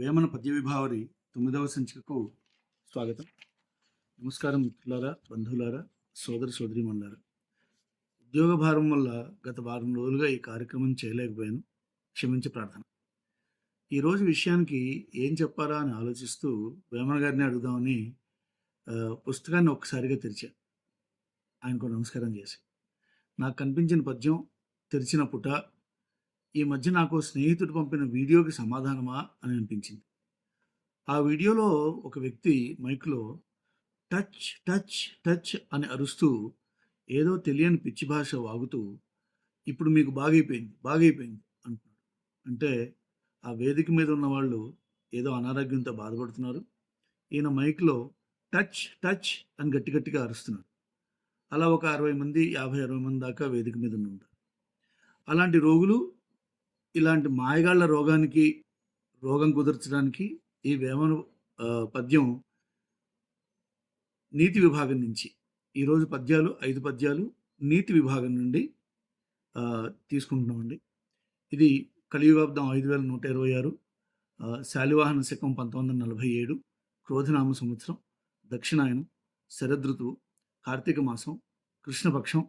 వేమన పద్య విభావరి 9వ సంచికకు స్వాగతం. నమస్కారం మిత్రులారా, బంధువులారా, సోదర సోదరీమణులారా. ఉద్యోగ భారం వల్ల గత వారం రోజులుగా ఈ కార్యక్రమం చేయలేకపోయాను. క్షమించి ప్రార్థన. ఈరోజు విషయానికి ఏం చెప్పారా అని ఆలోచిస్తూ వేమన గారిని అడుగుదామని పుస్తకాన్ని ఒక్కసారిగా తెరిచాను. ఆయనకు నమస్కారం చేసి నాకు కనిపించిన పద్యం తెరిచిన పుట ఈ మధ్య నాకు స్నేహితుడు పంపిన వీడియోకి సమాధానమా అని అనిపించింది. ఆ వీడియోలో ఒక వ్యక్తి మైక్లో టచ్ టచ్ టచ్ అని అరుస్తూ ఏదో తెలియని పిచ్చి భాష వాగుతూ ఇప్పుడు మీకు బాగైపోయింది అంటున్నాడు. అంటే ఆ వేదిక మీద ఉన్న వాళ్ళు ఏదో అనారోగ్యంతో బాధపడుతున్నారు. ఈయన మైక్లో టచ్ టచ్ అని గట్టి గట్టిగా అరుస్తున్నాడు. అలా ఒక 60 మంది 50-60 మంది దాకా వేదిక మీద ఉంటారు. అలాంటి రోగులు ఇలాంటి మాయగాళ్ల రోగం కుదర్చడానికి ఈ వేమన పద్యం నీతి విభాగం నుంచి ఈరోజు 5 పద్యాలు నీతి విభాగం నుండి తీసుకుంటున్నామండి. ఇది కలియుగాబ్దం 5126, శాలివాహన శకం 1947, క్రోధనామ సంవత్సరం, దక్షిణాయనం, శరదృతువు, కార్తీక మాసం, కృష్ణపక్షం,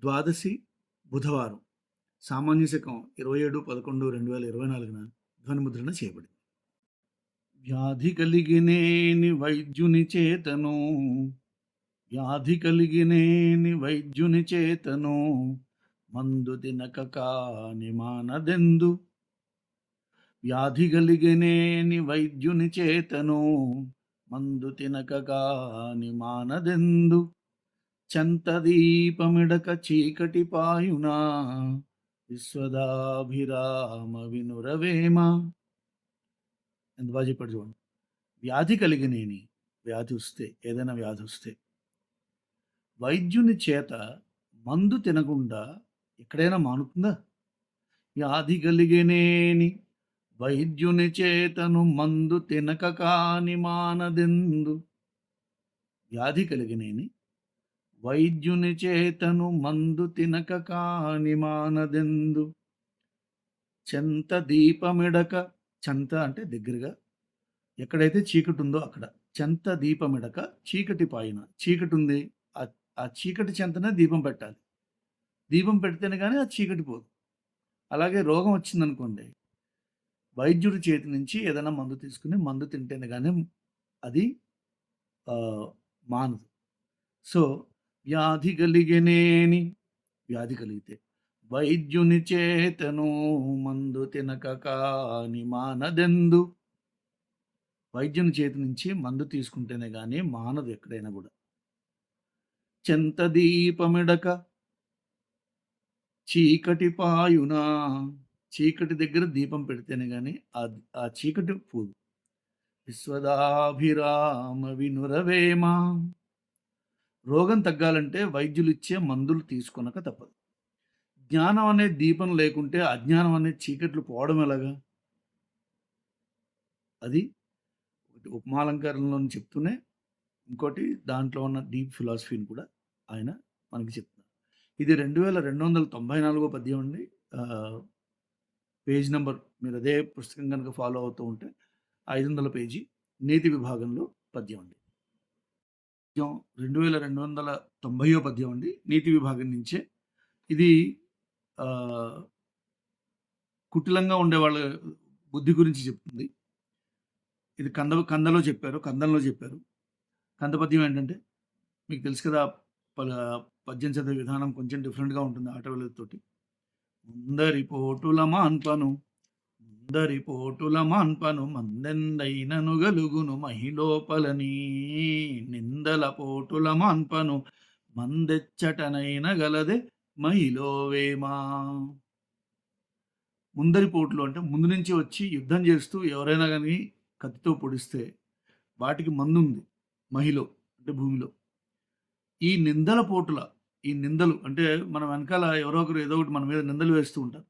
ద్వాదశి బుధవారం, సామాన్య శకం 27/11/2024 ధ్వనిముద్రణ చేయబడింది. వ్యాధి కలిగినేని వైద్యుని చేతను మందు తినక కాని మానదెందు. వ్యాధి కలిగినేని వైద్యుని చేతను మందు తినక కాని మానదెందు. చంతదీపమిడక చీకటి పాయునా విశ్వదాభిరామ వినురవేమ. ఎంత బాగా చెప్పాడు చూడండి. వ్యాధి కలిగినేని ఏదైనా వ్యాధి వస్తే వైద్యుని చేత మందు తినకుండా ఎక్కడైనా మానుతుందా? వ్యాధి కలిగినేని వైద్యుని చేతను మందు తినక కాని మానదెందు. వ్యాధి కలిగినేని వైద్యుని చేతను మందు తినక కాని మానదెందు. చెంత దీపమిడక, చెంత అంటే దగ్గరగా, ఎక్కడైతే చీకటి ఉందో అక్కడ. చెంత దీపమిడక చీకటి పాయిన, చీకటి ఉంది, ఆ చీకటి చెంతనే దీపం పెట్టాలి. దీపం పెడితేనే కానీ ఆ చీకటి పోదు. అలాగే రోగం వచ్చిందనుకోండి, వైద్యుడి చేతి నుంచి ఏదైనా మందు తీసుకుని మందు తింటేనే కానీ అది మానదు. సో వ్యాధి కలిగితే వైద్యుని చేతను మందు తినక కాని మానదెందు. వైద్యుని చేతి నుంచి మందు తీసుకుంటేనే కానీ మానదు ఎక్కడైనా కూడా. చెంత దీపమిడక చీకటి పాయునా, చీకటి దగ్గర దీపం పెడితేనే కానీ ఆ చీకటి పోదు. విశ్వదాభిరామ వినురవేమ. రోగం తగ్గాలంటే వైద్యులు ఇచ్చే మందులు తీసుకొనక తప్పదు. జ్ఞానం అనే దీపం లేకుంటే అజ్ఞానం అనే చీకట్లు పోవడం ఎలాగా? అది ఒకటి ఉపమాలంకారంలో చెప్తూనే ఇంకోటి దాంట్లో ఉన్న డీప్ ఫిలాసఫీని కూడా ఆయన మనకి చెప్తున్నారు. ఇది 2294 పద్యం అండి. పేజ్ నెంబర్, మీరు అదే పుస్తకం కనుక ఫాలో అవుతూ ఉంటే 500 పేజీ నీతి విభాగంలో పద్యం అండి. 2290 పద్యం అండి, నీతి విభాగం నుంచే. ఇది కుటిలంగా ఉండే వాళ్ళ బుద్ధి గురించి చెప్తుంది. ఇది కందంలో చెప్పారు. కంద పద్యం ఏంటంటే మీకు తెలుసు కదా, పద్యం చదివే విధానం కొంచెం డిఫరెంట్గా ఉంటుంది ఆటవిలతోటి. ముందరి పోటుల మాన్పను మందెందైనను గలుగును మహిలోపలని. నిందల పోటుల మాన్పను మందెచ్చటనైన గలదే మహిలోవేమా. ముందరి పోట్లు అంటే ముందు నుంచి వచ్చి యుద్ధం చేస్తూ ఎవరైనా కానీ కత్తితో పొడిస్తే వాటికి మందు ఉంది మహిలో, అంటే భూమిలో. ఈ నిందలు అంటే మన వెనకాల ఎవరో ఒకరు ఏదో ఒకటి మన మీద నిందలు వేస్తూ ఉంటారు.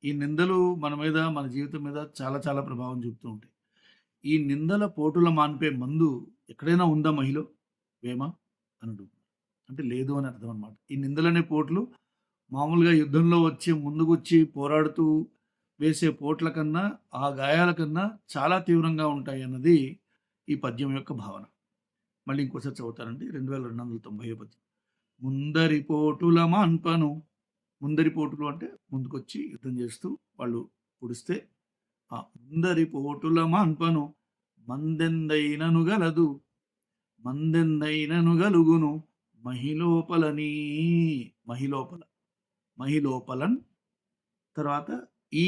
ఈ నిందలు మన మీద, మన జీవితం మీద చాలా చాలా ప్రభావం చూపుతూ ఉంటాయి. ఈ నిందల పోటుల మాన్పే మందు ఎక్కడైనా ఉందా మహిలో వేమ అని అడుగుతున్నారు. అంటే లేదు అని అర్థం అనమాట. ఈ నిందలనే పోట్లు మామూలుగా యుద్ధంలో వచ్చి ముందుకు వచ్చి పోరాడుతూ వేసే పోట్ల కన్నా, ఆ గాయాల కన్నా చాలా తీవ్రంగా ఉంటాయన్నది ఈ పద్యం యొక్క భావన. మళ్ళీ ఇంకోసారి చదువుతానండి. 2290 పద్యం. ముందరి పోటుల మాన్పను, ముందరి పోటులు అంటే ముందుకొచ్చి యుద్ధం చేస్తూ వాళ్ళు పొడిస్తే, ఆ ముందరి పోటుల మాన్పను మందెందైనను గలదు, మందెందైనను గలుగును మహిలోపలని, మహిలోపల, మహిలోపలన్, తర్వాత ఈ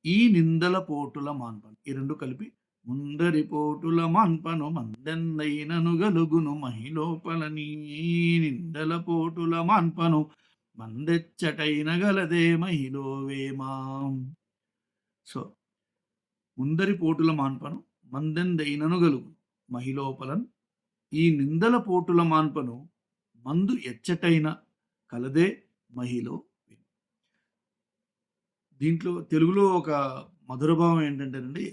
ఈ నిందల పోటుల మాన్పను, ఈ రెండు కలిపి ముందరి పోటుల మాన్పను మందెందైనను గలుగును మహిలోపలని, నిందల పోటుల మాన్పను మందెచ్చటైన గలదే మహిలో వేమాం. సో ముందరి పోటుల మాన్పను మందెందైనను గలుగు మహిలోపలన్, ఈ నిందల పోటుల మాన్పను మందు ఎచ్చటైన కలదే మహిలో. దీంట్లో తెలుగులో ఒక మధుర భావం ఏంటంటేనండి,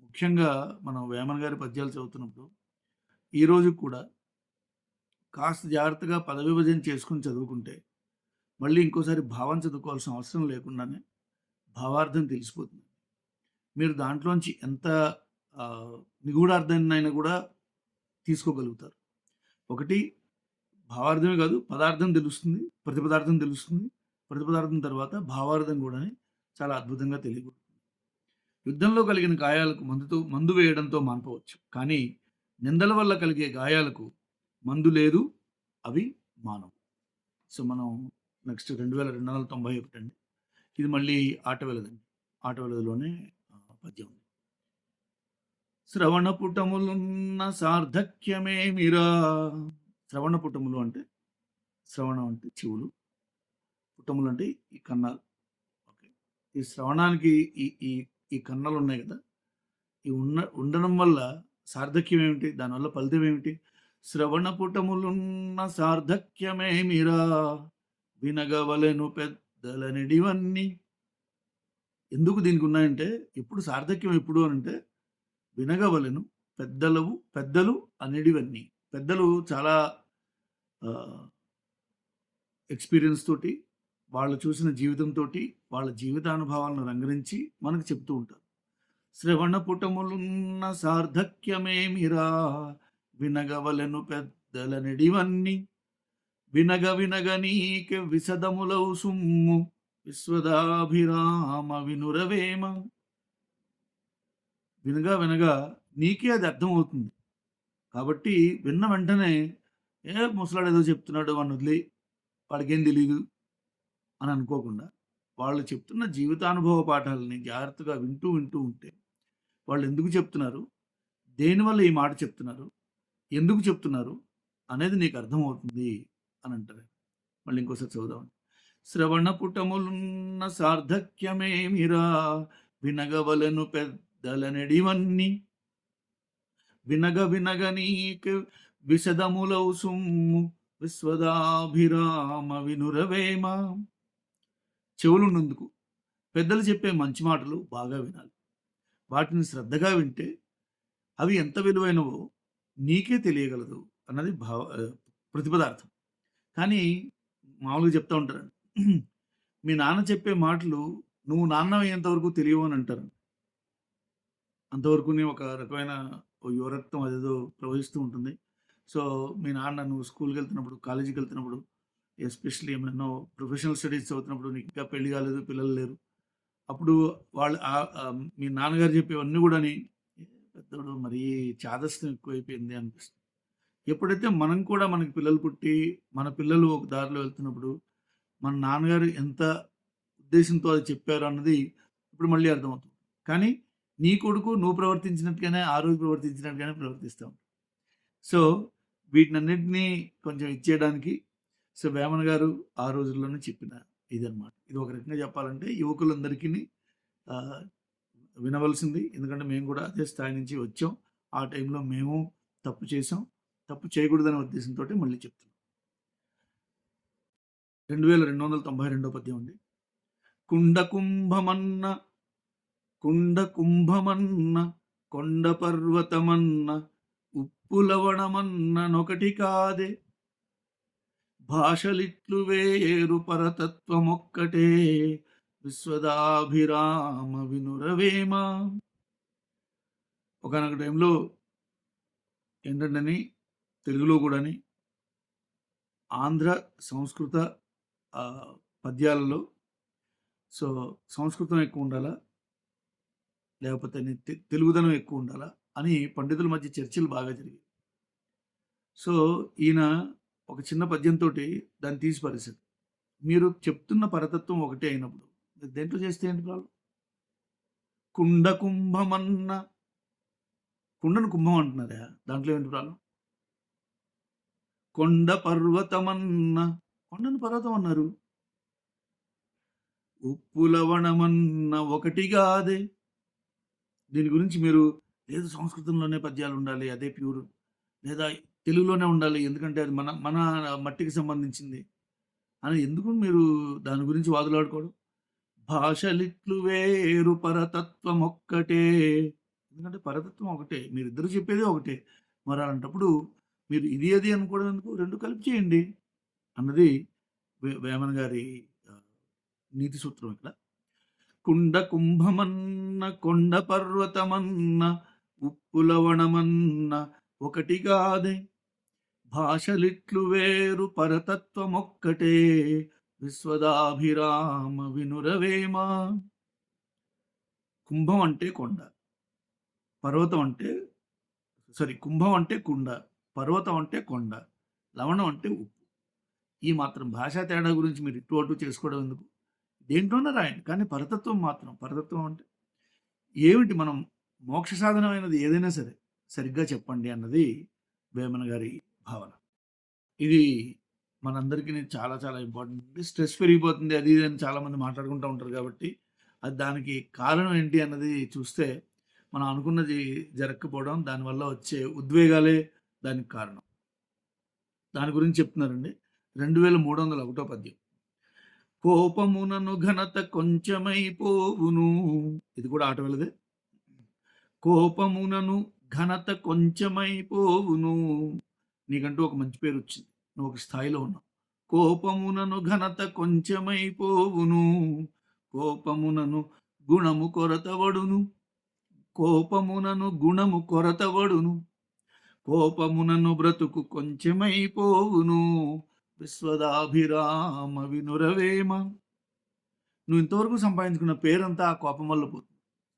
ముఖ్యంగా మనం వేమన గారి పద్యాలు చదువుతున్నప్పుడు ఈరోజు కూడా కాస్త జాగ్రత్తగా పద విభజన చేసుకుని చదువుకుంటే మళ్ళీ ఇంకోసారి భావం చదువుకోవాల్సిన అవసరం లేకుండానే భావార్థం తెలిసిపోతుంది. మీరు దాంట్లోంచి ఎంత నిగూఢార్థాన్నైనా కూడా తీసుకోగలుగుతారు. ఒకటి భావార్థమే కాదు, పదార్థం తెలుస్తుంది, ప్రతిపదార్థం తెలుస్తుంది. ప్రతిపదార్థం తర్వాత భావార్థం కూడా చాలా అద్భుతంగా తెలియబడుతుంది. యుద్ధంలో కలిగిన గాయాలకు మందు వేయడంతో మాన్పవచ్చు, కానీ నిందల వల్ల కలిగే గాయాలకు మందు లేదు, అవి మానవు. సో మనం నెక్స్ట్ 2291 అండి. ఇది మళ్ళీ ఆటవెలదండి. ఆటవెలదిలోనే పద్యం. శ్రవణ పుటములున్న సార్థక్యమేమిరా. శ్రవణ పుటములు అంటే, శ్రవణం అంటే చెవులు, పుటములు అంటే ఈ కన్నాలు. ఓకే, ఈ శ్రవణానికి ఈ ఈ ఈ కన్నాలు ఉన్నాయి కదా, ఈ ఉండడం వల్ల సార్థక్యం ఏమిటి, దానివల్ల ఫలితం ఏమిటి? శ్రవణ పుటములున్న సార్థక్యమేమిరా వినగవలెను పెద్దలనిడివన్నీ. ఎందుకు దీనికి ఉన్నాయంటే, ఎప్పుడు సార్థక్యం ఎప్పుడు అని అంటే, వినగవలెను పెద్దలు అనేటివన్నీ. పెద్దలు చాలా ఎక్స్పీరియన్స్ తోటి, వాళ్ళు చూసిన జీవితంతో, వాళ్ళ జీవితానుభవాలను రంగరించి మనకు చెప్తూ ఉంటారు. శ్రవణ పుటములున్న సార్థక్యమేమిరా వినగవలెను పెద్దలనిడివన్నీ, వినగ నీకె విశదములవు సుమ్ము విశ్వదాభిరామ వినురవేమ. వినగా నీకే అది అర్థమవుతుంది. కాబట్టి విన్న వెంటనే ముసలాడు ఏదో చెప్తున్నాడు అని వదిలి వాడికేం తెలియదు అని అనుకోకుండా, వాళ్ళు చెప్తున్న జీవితానుభవ పాఠాలని జాగ్రత్తగా వింటూ ఉంటే వాళ్ళు ఎందుకు చెప్తున్నారు, దేనివల్ల ఈ మాట చెప్తున్నారు, ఎందుకు చెప్తున్నారు అనేది నీకు అర్థమవుతుంది అని అంటారు. మళ్ళీ ఇంకోసారి చదువుదాం. శ్రవణ పుటములున్న సార్థక్యమేమిరా వినగవలను పెద్దలనడివన్నీ, వినగ నీకు విశదములవు సుమ్ము విశ్వదాభిరామ వినురవేమ. చెవులున్నందుకు పెద్దలు చెప్పే మంచి మాటలు బాగా వినాలి. వాటిని శ్రద్ధగా వింటే అవి ఎంత విలువైనవో నీకే తెలియగలదు అన్నది ప్రతిపదార్థం. కానీ మామూలుగా చెప్తూ ఉంటారు, మీ నాన్న చెప్పే మాటలు నువ్వు నాన్న అయ్యేంతవరకు తెలియవు అని అంటారు. అంతవరకు ఒక రకమైన యువరక్తం అదేదో ప్రవహిస్తూ ఉంటుంది. సో మీ నాన్న నువ్వు స్కూల్కి వెళ్తున్నప్పుడు, కాలేజీకి వెళ్తున్నప్పుడు, ఎస్పెషల్లీ ఏమైనా ప్రొఫెషనల్ స్టడీస్ చదువుతున్నప్పుడు, నీకు ఇంకా పెళ్లి కాలేదు, పిల్లలు లేరు, అప్పుడు వాళ్ళు మీ నాన్నగారు చెప్పేవన్నీ కూడా పెద్దోడు మరీ చాదస్తం ఎక్కువైపోయింది అనిపిస్తుంది. ఎప్పుడైతే మనం కూడా మనకి పిల్లలు పుట్టి మన పిల్లలు ఒక దారిలో వెళ్తున్నప్పుడు మన నాన్నగారు ఎంత ఉద్దేశంతో అది చెప్పారు అన్నది ఇప్పుడు మళ్ళీ అర్థమవుతుంది. కానీ నీ కొడుకు నువ్వు ప్రవర్తించినట్టుగానే ఆ రోజు ప్రవర్తించినట్టుగానే ప్రవర్తిస్తాం. సో వీటినన్నింటినీ కొంచెం ఇచ్చేయడానికి సో వేమన గారు ఆ రోజుల్లోనే చెప్పిన ఇదన్నమాట. ఇది ఒక రకంగా చెప్పాలంటే యువకులందరికీ వినవలసింది. ఎందుకంటే మేము కూడా అదే స్థాయి నుంచి వచ్చాం. ఆ టైంలో మేము తప్పు చేసాం, తప్పు చేయకూడదనే ఉద్దేశంతో మళ్ళీ చెప్తున్నాం. 2292 పద్యం అండి. కుండ కుంభమన్న కొండ పర్వతమన్న ఉప్పులవణమన్న నొకటి కాదే, భాషలిట్లు వేరు పరతత్వమొక్కటే విశ్వదాభిరామ వినురవేమ. ఒకానొక టైంలో ఏంటంటేని తెలుగులో కూడాని ఆంధ్ర సంస్కృత పద్యాలలో సో సంస్కృతం ఎక్కువ ఉండాలా? లేకపోతే తెలుగుదనం ఎక్కువ ఉండాలా? అని పండితుల మధ్య చర్చలు బాగా జరిగాయి. సో ఈయన ఒక చిన్న పద్యంతోటి దాన్ని తీసి పారేశాడు. మీరు చెప్తున్న పరతత్వం ఒకటే అయినప్పుడు దేంట్లో చేస్తే ఏంటి ప్రాబ్లం? కుండ కుంభమన్న కుండను కుంభం అంటున్నారా? దాంట్లో ఏంటి ప్రాబ్లం? కొండ పర్వతమన్న కొండను పర్వతం అన్నారు. ఉప్పు లవణమన్న ఒకటి కాదే. దీని గురించి మీరు లేదు సంస్కృతంలోనే పద్యాలు ఉండాలి, అదే ప్యూర్, లేదా తెలుగులోనే ఉండాలి ఎందుకంటే అది మన మన మట్టికి సంబంధించింది అని ఎందుకు మీరు దాని గురించి వాదులాడుకోవడం? భాషలిట్లు వేరు పరతత్వం ఒక్కటే. ఎందుకంటే పరతత్వం ఒకటే, మీరిద్దరు చెప్పేది ఒకటే. మరి అలాంటప్పుడు మీరు ఇది అది అనుకోవడం ఎందుకు? రెండు కలిపి చేయండి అన్నది వేమన గారి నీతి సూత్రం ఇక్కడ. కుండ కుంభమన్న కొండ పర్వతమన్న ఉప్పు లవణమన్న ఒకటి కాదే. భాషలిట్లు వేరు పరతత్వమొక్కటే విశ్వదాభిరామ వినురవేమ. కుంభం అంటే కొండ, పర్వతం అంటే కుంభం అంటే కుండ, పర్వతం అంటే కొండ, లవణం అంటే ఉప్పు. ఈ మాత్రం భాషా తేడా గురించి మీరు ఇటు అటు చేసుకోవడం ఎందుకు? దేంట్లోనే రాయండి, కానీ పరతత్వం మాత్రం పరతత్వం అంటే ఏమిటి? మనం మోక్ష సాధనమైనది ఏదైనా సరే సరిగ్గా చెప్పండి అన్నది వేమన గారి భావన. ఇది మనందరికీ చాలా చాలా ఇంపార్టెంట్. స్ట్రెస్ పెరిగిపోతుంది అది ఇది అని చాలామంది మాట్లాడుకుంటూ ఉంటారు కాబట్టి అది దానికి కారణం ఏంటి అన్నది చూస్తే మనం అనుకున్నది జరగకపోవడం, దానివల్ల వచ్చే ఉద్వేగాలే దానికి కారణం. దాని గురించి చెప్తున్నారండి. 2301 పద్యం. కోపమునను ఘనత కొంచెమైపోవును. ఇది కూడా ఆట వెళ్ళదే. కోపమునను ఘనత కొంచెమైపోవును. నీకంటూ ఒక మంచి పేరు వచ్చింది, నువ్వు ఒక స్థాయిలో ఉన్నావు. కోపమునను ఘనత కొంచెమైపోవును. కోపమునను గుణము కొరతవడును. కోపమునను గుణము కొరతవడును. కోపమునను బ్రతుకు కొంచెమైపోవును. విశ్వదాభిరామ వినురవేమ. నువ్వు ఇంతవరకు సంపాదించుకున్న పేరంతా ఆ కోపం వల్ల పోతుంది.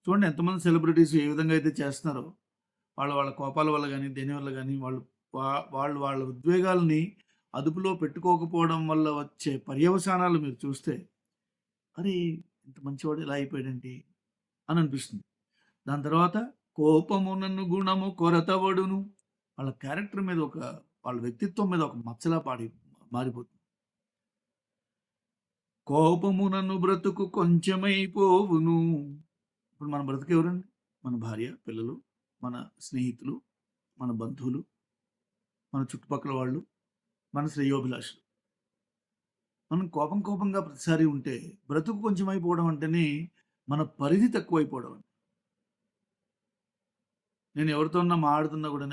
చూడండి ఎంతమంది సెలబ్రిటీస్ ఏ విధంగా అయితే చేస్తున్నారో వాళ్ళ కోపాల వల్ల కానీ దేని వల్ల కానీ వాళ్ళ ఉద్వేగాల్ని అదుపులో పెట్టుకోకపోవడం వల్ల వచ్చే పర్యవసానాలు మీరు చూస్తే అరే ఇంత మంచివాడు ఇలా అయిపోయాడండి అని అనిపిస్తుంది. దాని తర్వాత కోపమునను గుణము కొరతవడును. వాళ్ళ క్యారెక్టర్ మీద వాళ్ళ వ్యక్తిత్వం మీద ఒక మచ్చలా మారిపోతుంది. కోపమునను బ్రతుకు కొంచెమైపోవును. ఇప్పుడు మన బ్రతుకు ఎవరండి? మన భార్య, పిల్లలు, మన స్నేహితులు, మన బంధువులు, మన చుట్టుపక్కల వాళ్ళు, మన శ్రేయోభిలాషులు. మనం కోపంగా ప్రతిసారి ఉంటే బ్రతుకు కొంచెం అయిపోవడం అంటేనే మన పరిధి తక్కువైపోవడం. నేను ఎవరితో మాడుతున్నా కూడా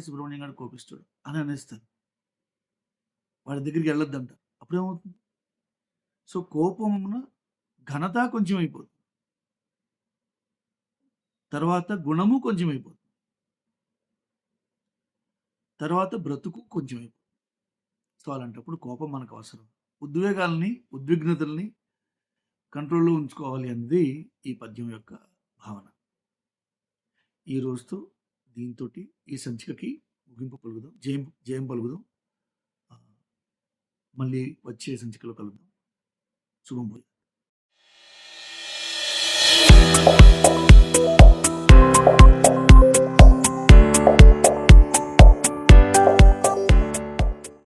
సుబ్రహ్మణ్యం గారు కోపిస్తాడు అని అనేస్తాను. వాడి దగ్గరికి వెళ్ళొద్దంట. అప్పుడేమవుతుంది? సో కోపమున ఘనత కొంచెం అయిపోతుంది, తర్వాత గుణము కొంచెం అయిపోతుంది, తర్వాత బ్రతుకు కొంచెం అయిపోతుంది. సో అలాంటప్పుడు కోపం మనకు అవసరం. ఉద్విగ్నతల్ని కంట్రోల్లో ఉంచుకోవాలి అన్నది ఈ పద్యం యొక్క భావన. ఈ రోజుతో దీంతో ఈ సంచికకి ముగింపు పలుకుదాం, జయం పలుకుదాం. మళ్ళీ వచ్చే సంచికలో కలుద్దాం. శుభం.